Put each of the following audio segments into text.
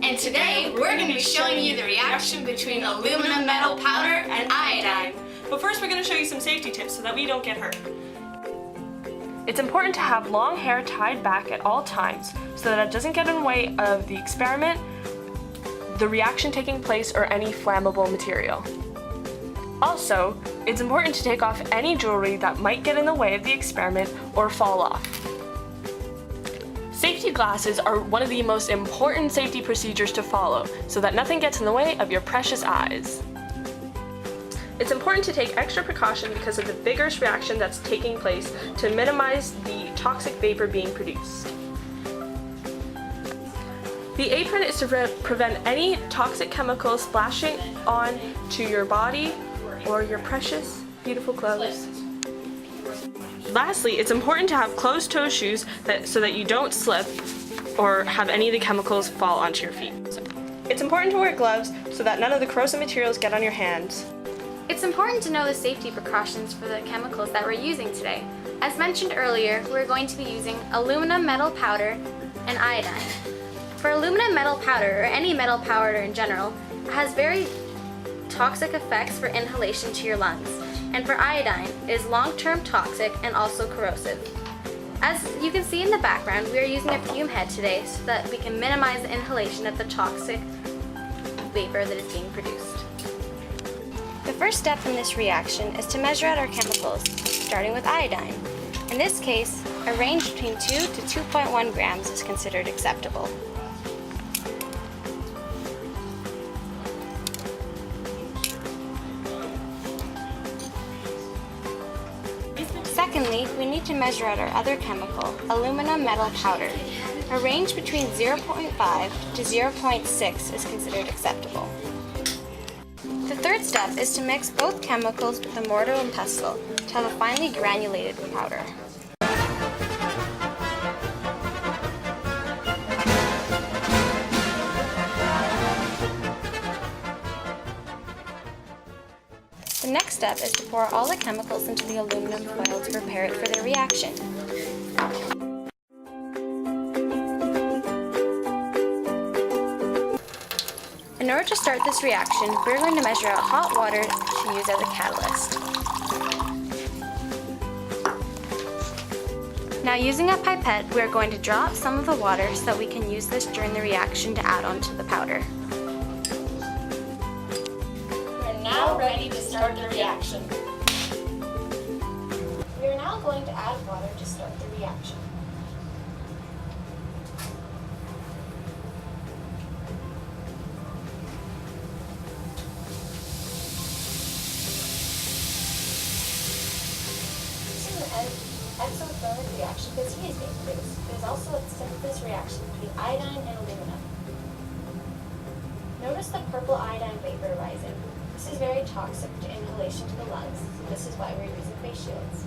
and today we're going to be showing you the reaction between aluminum metal powder and iodine. But first we're going to show you some safety tips so that we don't get hurt. It's important to have long hair tied back at all times so that it doesn't get in the way of the experiment, the reaction taking place, or any flammable material. Also, it's important to take off any jewelry that might get in the way of the experiment or fall off. Safety glasses are one of the most important safety procedures to follow so that nothing gets in the way of your precious eyes. It's important to take extra precaution because of the vigorous reaction that's taking place to minimize the toxic vapor being produced. The apron is to prevent any toxic chemicals splashing on to your body or your precious, beautiful clothes. Lastly, it's important to have closed-toe shoes so that you don't slip or have any of the chemicals fall onto your feet. It's important to wear gloves so that none of the corrosive materials get on your hands. It's important to know the safety precautions for the chemicals that we're using today. As mentioned earlier, we're going to be using aluminum metal powder and iodine. For aluminum metal powder, or any metal powder in general, it has very toxic effects for inhalation to your lungs. And for iodine, it is long-term toxic and also corrosive. As you can see in the background, we are using a fume head today so that we can minimize the inhalation of the toxic vapor that is being produced. The first step in this reaction is to measure out our chemicals, starting with iodine. In this case, a range between 2 to 2.1 grams is considered acceptable. Secondly, we need to measure out our other chemical, aluminum metal powder. A range between 0.5 to 0.6 is considered acceptable. The third step is to mix both chemicals with a mortar and pestle to have a finely granulated powder. The next step is to pour all the chemicals into the aluminum foil to prepare it for the reaction. In order to start this reaction, we're going to measure out hot water to use as a catalyst. Now, using a pipette, we're going to draw up some of the water so that we can use this during the reaction to add onto the powder. Now ready to start the reaction. We are now going to add water to start the reaction. This is an excellent thermic reaction because heat is being produced. There is also a synthesis reaction between iodine and aluminum. Notice the purple iodine vapor rising. This is very toxic to inhalation to the lungs, so this is why we're using face shields.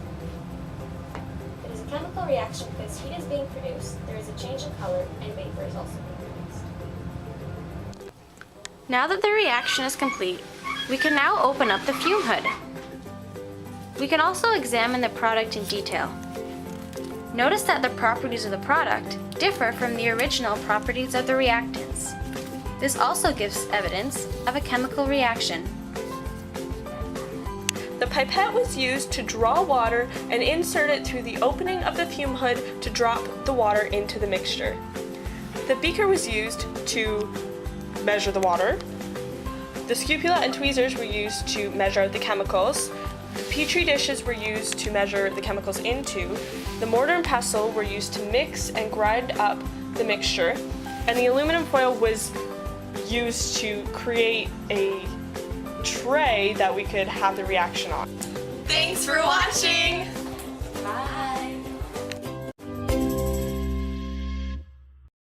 It is a chemical reaction because heat is being produced, there is a change in color, and vapor is also being produced. Now that the reaction is complete, we can now open up the fume hood. We can also examine the product in detail. Notice that the properties of the product differ from the original properties of the reactants. This also gives evidence of a chemical reaction. The pipette was used to draw water and insert it through the opening of the fume hood to drop the water into the mixture. The beaker was used to measure the water. The scupula and tweezers were used to measure out the chemicals. The petri dishes were used to measure the chemicals into. The mortar and pestle were used to mix and grind up the mixture. And the aluminum foil was used to create a tray that we could have the reaction on. Thanks for watching! Bye!